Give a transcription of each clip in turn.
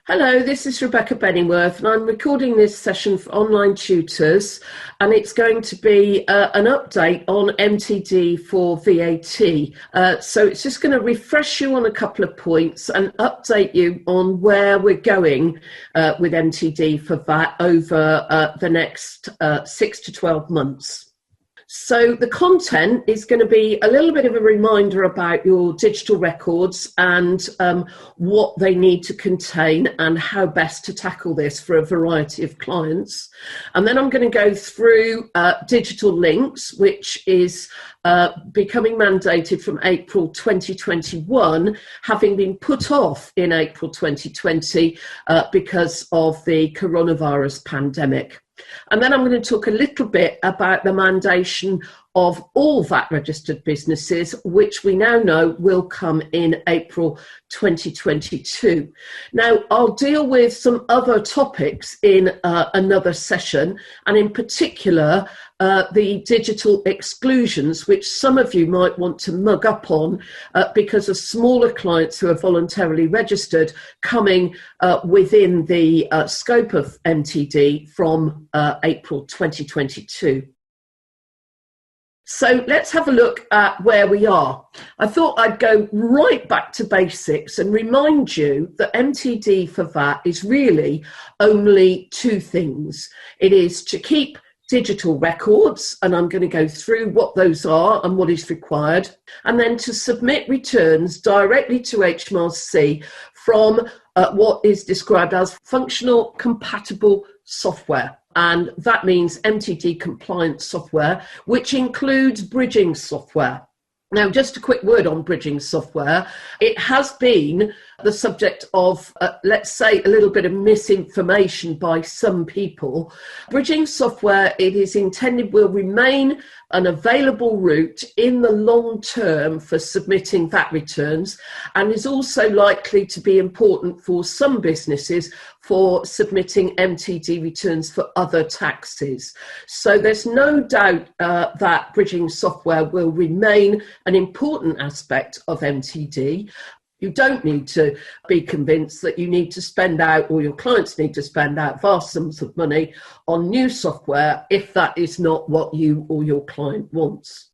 Hello, this is Rebecca Benneyworth, and I'm recording this session for online tutors, and it's going to be an update on MTD for VAT. So it's just going to refresh you on a couple of points and update you on where we're going with MTD for VAT over the next 6 to 12 months. So the content is going to be a little bit of a reminder about your digital records and what they need to contain and how best to tackle this for a variety of clients. And then I'm going to go through digital links, which is becoming mandated from April 2021, having been put off in April 2020 because of the coronavirus pandemic. And then I'm going to talk a little bit about the mandation of all VAT registered businesses, which we now know will come in April 2022. Now, I'll deal with some other topics in another session, and in particular, the digital exclusions, which some of you might want to mug up on because of smaller clients who are voluntarily registered coming within the scope of MTD from April 2022. So let's have a look at where we are. I thought I'd go right back to basics and remind you that MTD for VAT is really only two things. It is to keep digital records, and I'm going to go through what those are and what is required, and then to submit returns directly to HMRC from what is described as functional compatible software. And that means MTD compliant software, which includes bridging software. Now, just a quick word on bridging software. It has been the subject of, let's say, a little bit of misinformation by some people. Bridging software, it is intended, will remain an available route in the long term for submitting VAT returns, and is also likely to be important for some businesses for submitting MTD returns for other taxes. So there's no doubt that bridging software will remain an important aspect of MTD. You don't need to be convinced that you need to spend out, or your clients need to spend out, vast sums of money on new software if that is not what you or your client wants.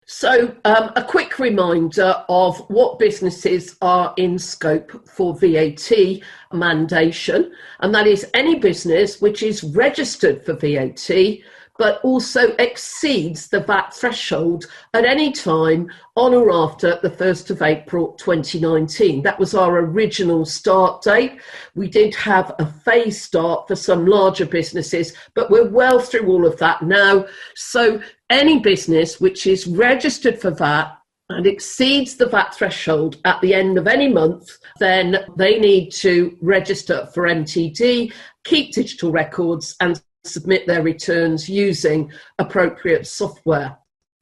So a quick reminder of what businesses are in scope for VAT mandation, and that is any business which is registered for VAT but also exceeds the VAT threshold at any time on or after the 1st of April 2019. That was our original start date. We did have a phased start for some larger businesses, but we're well through all of that now. So any business which is registered for VAT and exceeds the VAT threshold at the end of any month, then they need to register for MTD, keep digital records, and submit their returns using appropriate software.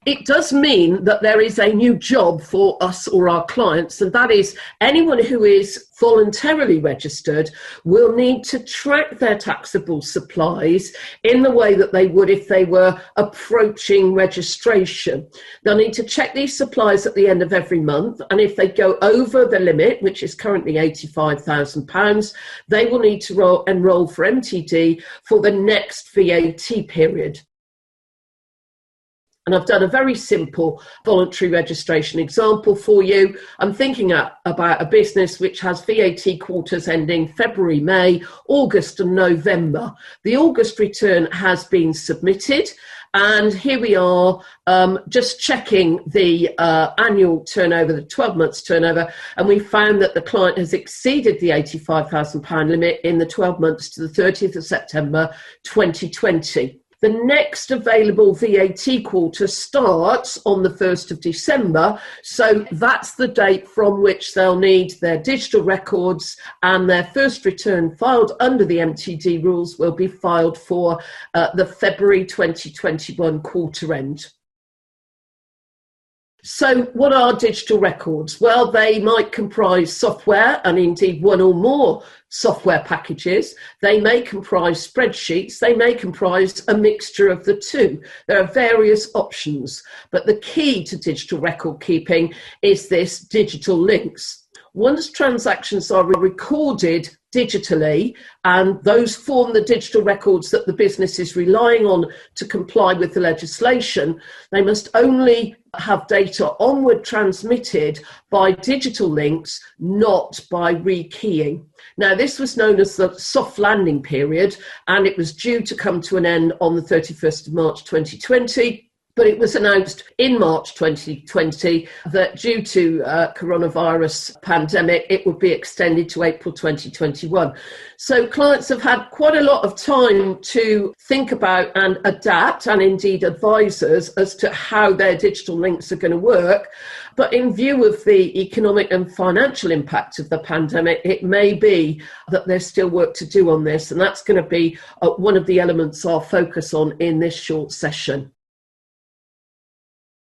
It does mean that there is a new job for us or our clients, and that is anyone who is voluntarily registered will need to track their taxable supplies in the way that they would if they were approaching registration. They'll need to check these supplies at the end of every month, and if they go over the limit, which is currently £85,000, they will need to enrol for MTD for the next VAT period. And I've done a very simple voluntary registration example for you. I'm thinking about a business which has VAT quarters ending February, May, August and November. The August return has been submitted, and here we are just checking the annual turnover, the 12 months turnover, and we found that the client has exceeded the £85,000 limit in the 12 months to the 30th of September 2020. The next available VAT quarter starts on the 1st of December, so that's the date from which they'll need their digital records, and their first return filed under the MTD rules will be filed for the February 2021 quarter end. So what are digital records? Well, they might comprise software, and indeed one or more software packages. They may comprise spreadsheets. They may comprise a mixture of the two. There are various options, but the key to digital record keeping is this digital links. once transactions are recorded digitally, and those form the digital records that the business is relying on to comply with the legislation, they must only have data onward transmitted by digital links, not by rekeying. Now, this was known as the soft landing period, and it was due to come to an end on the 31st of March 2020. But it was announced in March 2020 that due to coronavirus pandemic, it would be extended to April 2021. So clients have had quite a lot of time to think about and adapt, and indeed advisors, as to how their digital links are going to work. But in view of the economic and financial impact of the pandemic, it may be that there's still work to do on this. And that's going to be one of the elements I'll focus on in this short session.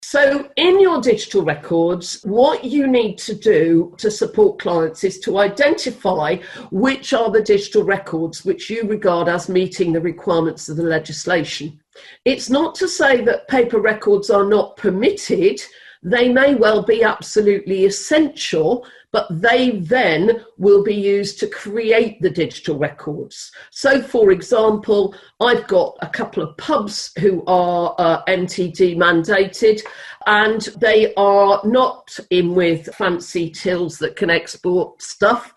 So in your digital records, what you need to do to support clients is to identify which are the digital records which you regard as meeting the requirements of the legislation. It's not to say that paper records are not permitted. They may well be absolutely essential, but they then will be used to create the digital records. So, for example, I've got a couple of pubs who are MTD mandated, and they are not in with fancy tills that can export stuff.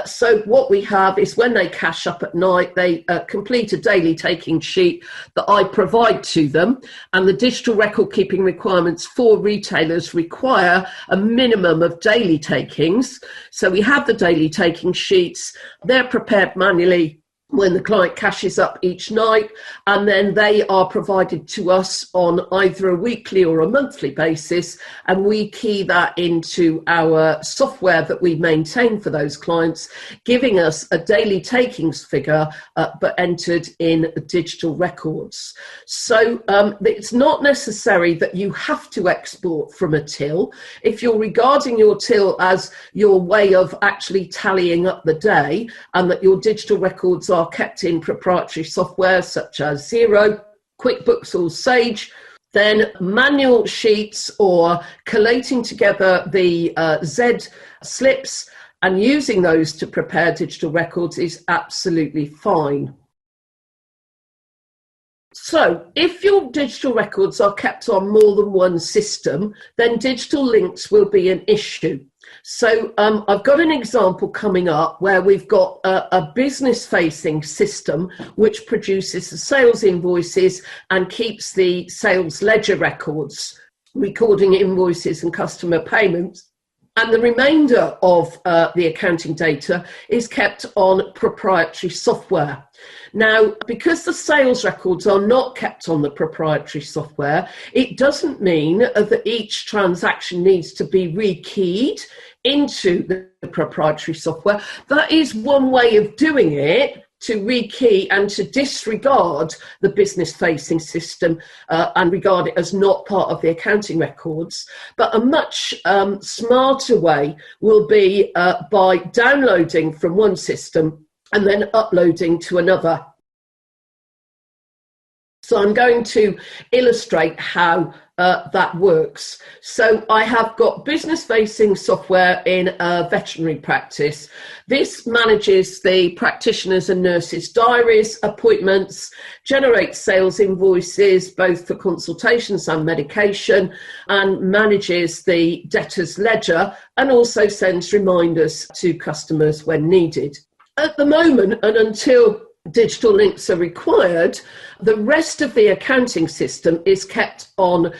So what we have is when they cash up at night, they complete a daily taking sheet that I provide to them, and the digital record keeping requirements for retailers require a minimum of daily takings. So we have the daily taking sheets, they're prepared manually when the client cashes up each night, and then they are provided to us on either a weekly or a monthly basis, and we key that into our software that we maintain for those clients, giving us a daily takings figure but entered in digital records. So it's not necessary that you have to export from a till. If you're regarding your till as your way of actually tallying up the day, and that your digital records are kept in proprietary software such as Xero, QuickBooks or Sage, then manual sheets or collating together the Z slips and using those to prepare digital records is absolutely fine. So if your digital records are kept on more than one system, then digital links will be an issue. So I've got an example coming up where we've got a business-facing system which produces the sales invoices and keeps the sales ledger records, recording invoices and customer payments. And the remainder of the accounting data is kept on proprietary software. Now, because the sales records are not kept on the proprietary software, it doesn't mean that each transaction needs to be rekeyed into the proprietary software. That is one way of doing it, to rekey and to disregard the business-facing system and regard it as not part of the accounting records. But a much smarter way will be by downloading from one system and then uploading to another. So I'm going to illustrate how that works. So I have got business-facing software in a veterinary practice. This manages the practitioners' and nurses' diaries, appointments, generates sales invoices, both for consultations and medication, and manages the debtor's ledger, and also sends reminders to customers when needed. At the moment, and until digital links are required, the rest of the accounting system is kept on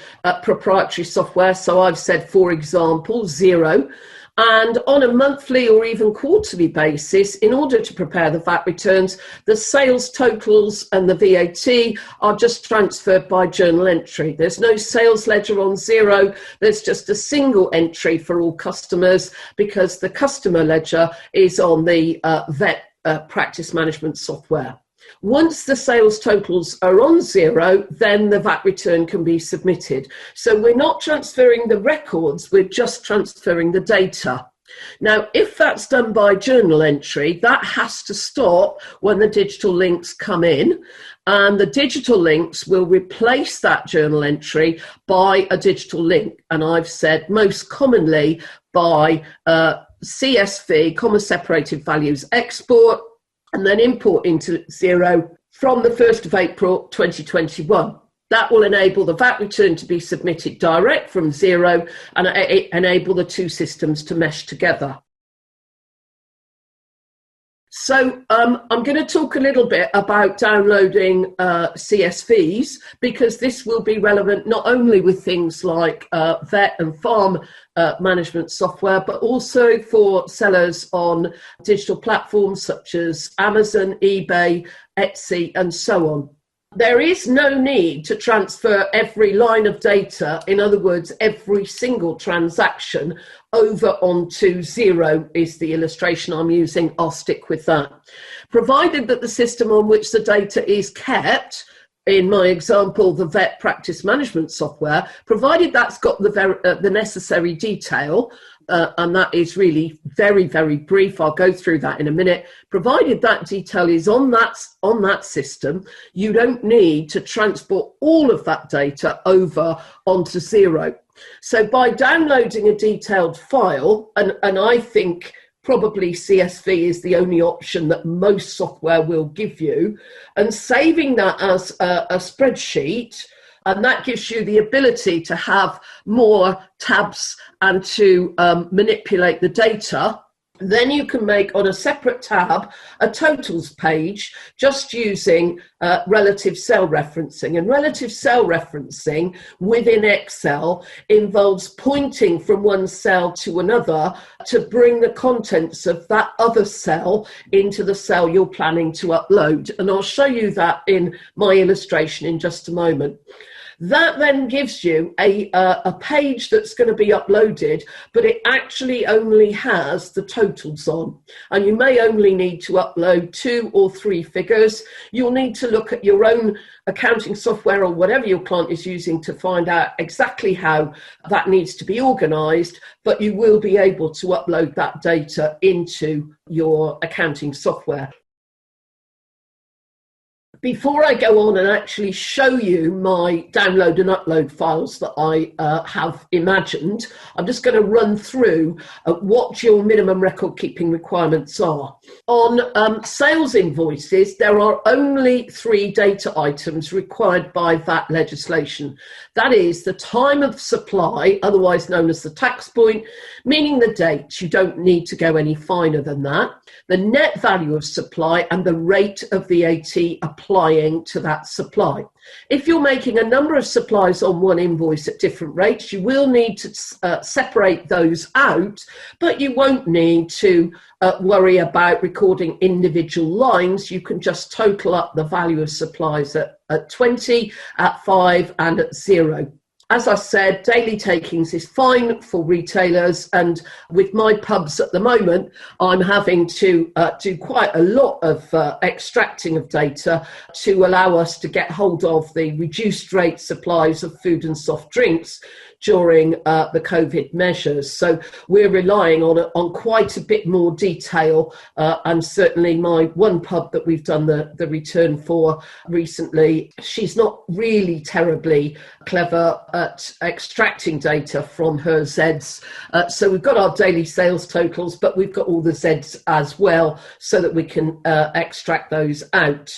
proprietary software. So I've said, for example, Xero. And on a monthly or even quarterly basis, in order to prepare the VAT returns, the sales totals and the VAT are just transferred by journal entry. There's no sales ledger on Xero. There's just a single entry for all customers, because the customer ledger is on the vet practice management software. Once the sales totals are on Xero, then the VAT return can be submitted. So we're not transferring the records, we're just transferring the data. Now, if that's done by journal entry, that has to stop when the digital links come in, and the digital links will replace that journal entry by a digital link. And I've said most commonly by CSV, comma separated values export, and then import into Xero from the 1st of April 2021. That will enable the VAT return to be submitted direct from Xero and enable the two systems to mesh together. So I'm going to talk a little bit about downloading CSVs, because this will be relevant not only with things like vet and farm management software, but also for sellers on digital platforms such as Amazon, eBay, Etsy, and so on. There is no need to transfer every line of data, in other words, every single transaction, over onto Xero is the illustration I'm using. I'll stick with that. Provided that the system on which the data is kept, in my example, the vet practice management software, provided that's got the necessary detail, and that is really very, very brief. I'll go through that in a minute. Provided that detail is on that system, you don't need to transport all of that data over onto Xero. So by downloading a detailed file, and I think probably CSV is the only option that most software will give you, and saving that as a spreadsheet, and that gives you the ability to have more tabs and to manipulate the data. Then you can make on a separate tab a totals page just using relative cell referencing. And relative cell referencing within Excel involves pointing from one cell to another to bring the contents of that other cell into the cell you're planning to upload. And I'll show you that in my illustration in just a moment. That then gives you a page that's going to be uploaded, but it actually only has the totals on. And you may only need to upload 2 or 3 figures. You'll need to look at your own accounting software or whatever your client is using to find out exactly how that needs to be organized, but you will be able to upload that data into your accounting software. Before I go on and actually show you my download and upload files that I have imagined, I'm just going to run through what your minimum record keeping requirements are. On sales invoices, there are only 3 data items required by VAT legislation. That is the time of supply, otherwise known as the tax point, meaning the date. You don't need to go any finer than that. The net value of supply and the rate of VAT applying to that supply. If you're making a number of supplies on one invoice at different rates, you will need to separate those out, but you won't need to worry about recording individual lines. You can just total up the value of supplies at 20, at 5, and at 0. As I said, daily takings is fine for retailers, and with my pubs at the moment, I'm having to do quite a lot of extracting of data to allow us to get hold of the reduced rate supplies of food and soft drinks during the COVID measures. So we're relying on quite a bit more detail, and certainly my one pub that we've done the return for recently, she's not really terribly clever at extracting data from her Zs. So we've got our daily sales totals, but we've got all the Zs as well so that we can extract those out.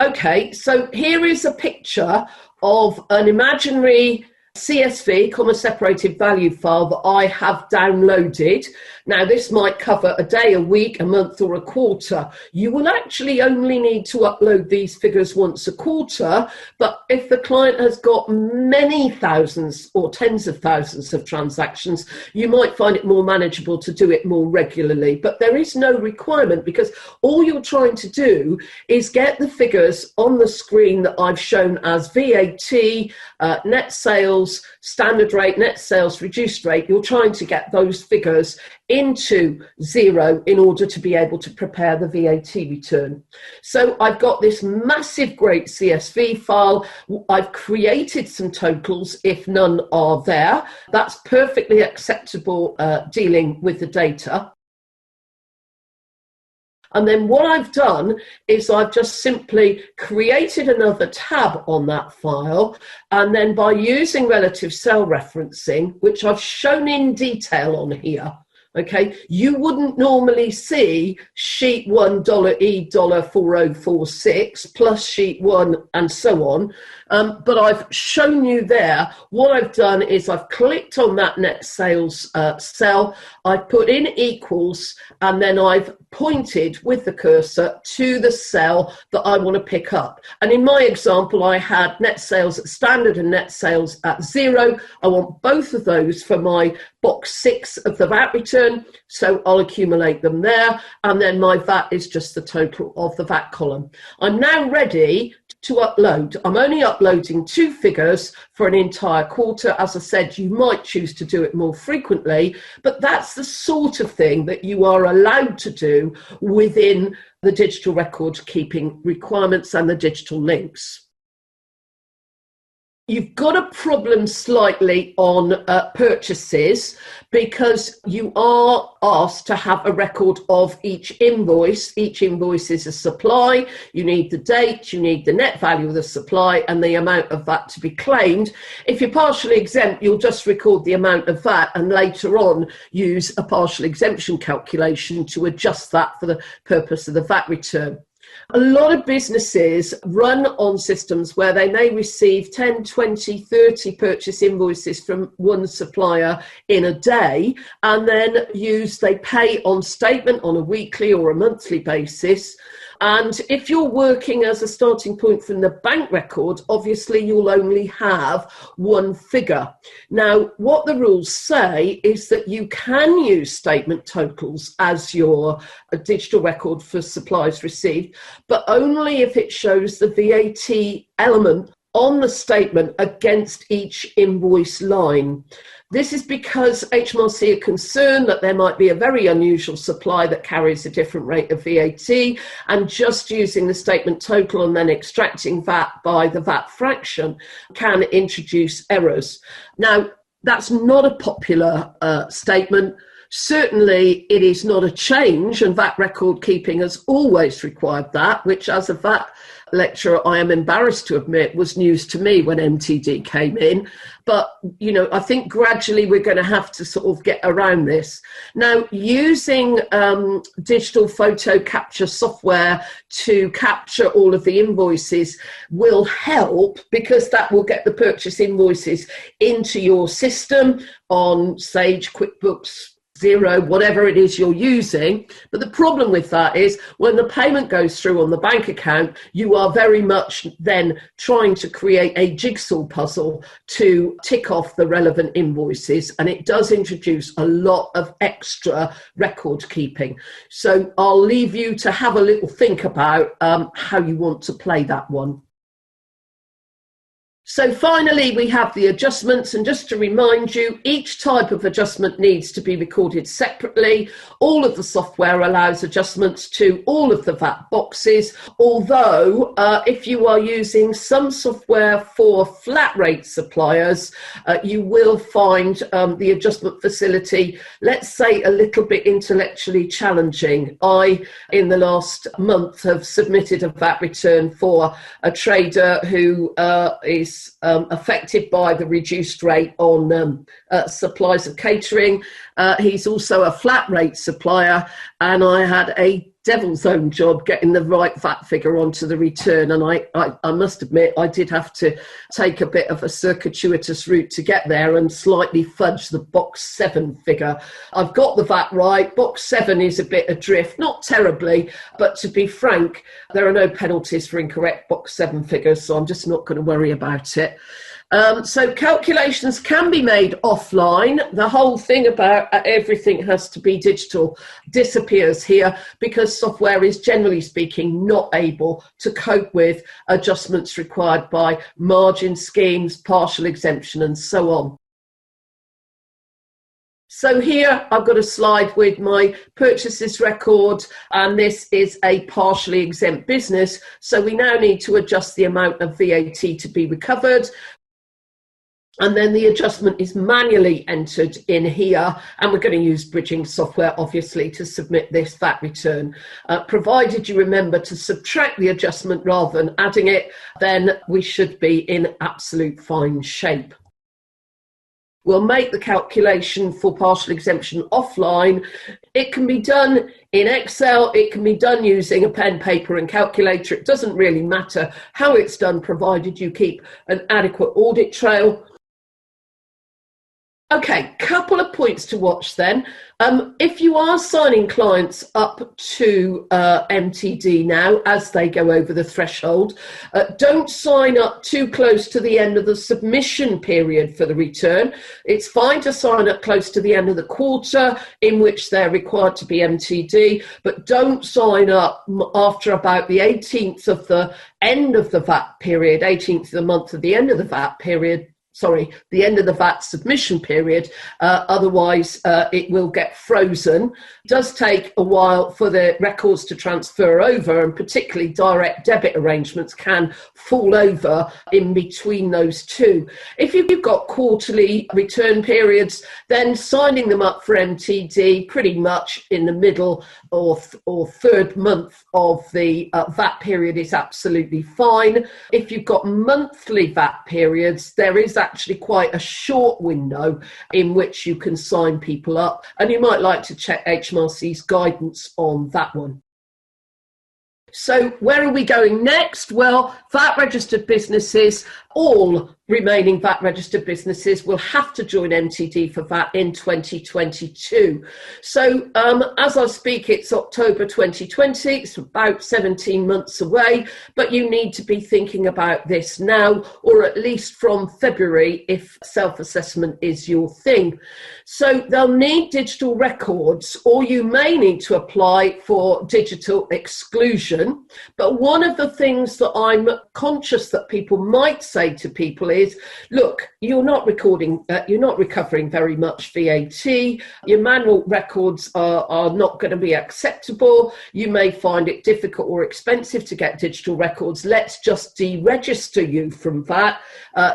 Okay, so here is a picture of an imaginary CSV, comma separated value file that I have downloaded. Now this might cover a day, a week, a month or a quarter. You will actually only need to upload these figures once a quarter, but if the client has got many thousands or tens of thousands of transactions, you might find it more manageable to do it more regularly. But there is no requirement, because all you're trying to do is get the figures on the screen that I've shown as VAT, net sales, standard rate, net sales, reduced rate. You're trying to get those figures into Xero in order to be able to prepare the VAT return. So I've got this massive great CSV file. I've created some totals if none are there. That's perfectly acceptable dealing with the data. And then what I've done is I've just simply created another tab on that file. And then by using relative cell referencing, which I've shown in detail on here, okay, you wouldn't normally see sheet $1 $E $4046 plus sheet 1 and so on. But I've shown you there. What I've done is I've clicked on that net sales cell, I've put in equals, and then I've pointed with the cursor to the cell that I want to pick up. And in my example, I had net sales at standard and net sales at 0. I want both of those for my box 6 of the VAT return, so I'll accumulate them there, and then my VAT is just the total of the VAT column. I'm now ready to upload. I'm only uploading 2 figures for an entire quarter. As I said, you might choose to do it more frequently, but that's the sort of thing that you are allowed to do within the digital record keeping requirements and the digital links. You've got a problem slightly on purchases because you are asked to have a record of each invoice. Each invoice is a supply. You need the date, you need the net value of the supply and the amount of VAT to be claimed. If you're partially exempt, you'll just record the amount of VAT and later on use a partial exemption calculation to adjust that for the purpose of the VAT return. A lot of businesses run on systems where they may receive 10, 20, 30 purchase invoices from one supplier in a day, and then they pay on statement on a weekly or a monthly basis. And if you're working as a starting point from the bank record, obviously you'll only have one figure. Now, what the rules say is that you can use statement totals as your digital record for supplies received, but only if it shows the VAT element on the statement against each invoice line. This is because HMRC are concerned that there might be a very unusual supply that carries a different rate of VAT, and just using the statement total and then extracting VAT by the VAT fraction can introduce errors. Now, that's not a popular statement. Certainly, it is not a change, and VAT record keeping has always required that, which as a VAT lecturer, I am embarrassed to admit, was news to me when MTD came in. But, you know, I think gradually we're going to have to sort of get around this. Now, using digital photo capture software to capture all of the invoices will help, because that will get the purchase invoices into your system on Sage, QuickBooks, Xero, whatever it is you're using. But the problem with that is when the payment goes through on the bank account, you are very much then trying to create a jigsaw puzzle to tick off the relevant invoices, and it does introduce a lot of extra record keeping. So I'll leave you to have a little think about how you want to play that one. So finally, we have the adjustments, and just to remind you, each type of adjustment needs to be recorded separately. All of the software allows adjustments to all of the VAT boxes, although if you are using some software for flat rate suppliers, you will find the adjustment facility, let's say, a little bit intellectually challenging. I, in the last month, have submitted a VAT return for a trader who is affected by the reduced rate on supplies of catering. He's also a flat rate supplier, and I had a devil's own job getting the right VAT figure onto the return, and I must admit I did have to take a bit of a circuitous route to get there and slightly fudge the box 7 figure. I've got the VAT right. Box 7 is a bit adrift, not terribly, but to be frank, there are no penalties for incorrect box 7 figures, so I'm just not going to worry about it. So calculations can be made offline. The whole thing about everything has to be digital disappears here, because software is, generally speaking, not able to cope with adjustments required by margin schemes, partial exemption, and so on. So here I've got a slide with my purchases record, and this is a partially exempt business. So we now need to adjust the amount of VAT to be recovered. And then the adjustment is manually entered in here, and we're going to use bridging software, obviously, to submit this VAT return. Provided you remember to subtract the adjustment rather than adding it, then we should be in absolute fine shape. We'll make the calculation for partial exemption offline. It can be done in Excel, it can be done using a pen, paper and calculator. It doesn't really matter how it's done, provided you keep an adequate audit trail. Okay, couple of points to watch then. If you are signing clients up to MTD now as they go over the threshold, don't sign up too close to the end of the submission period for the return. It's fine to sign up close to the end of the quarter in which they're required to be MTD, but don't sign up after about the 18th of the end of the VAT period, 18th of the month of the end of the VAT period. Sorry, the end of the VAT submission period, otherwise it will get frozen. It does take a while for the records to transfer over, and particularly direct debit arrangements can fall over in between those two. If you've got quarterly return periods, then signing them up for MTD pretty much in the middle or third month of the VAT period is absolutely fine. If you've got monthly VAT periods, there is actually quite a short window in which you can sign people up, and you might like to check HMRC's guidance on that one. So where are we going next? Well, VAT registered businesses, all remaining VAT registered businesses will have to join MTD for VAT in 2022. So as I speak, it's October 2020, it's about 17 months away, but you need to be thinking about this now, or at least from February if self-assessment is your thing. So they'll need digital records, or you may need to apply for digital exclusion. But one of the things that I'm conscious that people might say to people is, look, you're not recovering very much VAT. Your manual records are not going to be acceptable. You may find it difficult or expensive to get digital records. Let's just deregister you from VAT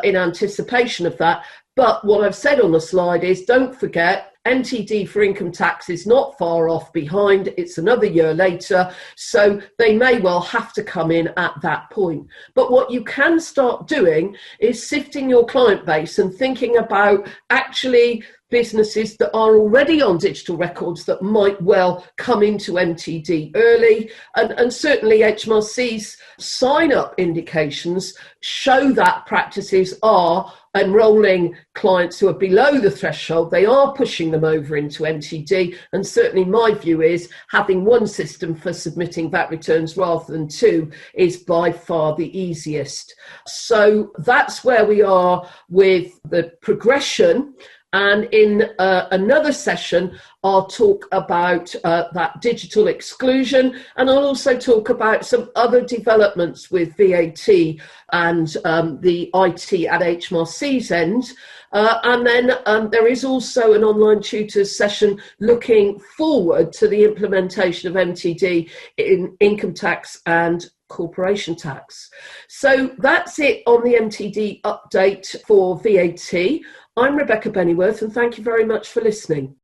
in anticipation of that. But what I've said on the slide is, don't forget, MTD for income tax is not far off behind. It's another year later, so they may well have to come in at that point. But what you can start doing is sifting your client base and thinking about actually businesses that are already on digital records that might well come into MTD early. And certainly HMRC's sign-up indications show that practices are enrolling clients who are below the threshold. They are pushing them over into MTD. And certainly my view is having one system for submitting VAT returns rather than two is by far the easiest. So that's where we are with the progression. And in another session, I'll talk about that digital exclusion, and I'll also talk about some other developments with VAT and the IT at HMRC's end. And then there is also an online tutors session looking forward to the implementation of MTD in income tax and corporation tax. So that's it on the MTD update for VAT. I'm Rebecca Benneyworth, and thank you very much for listening.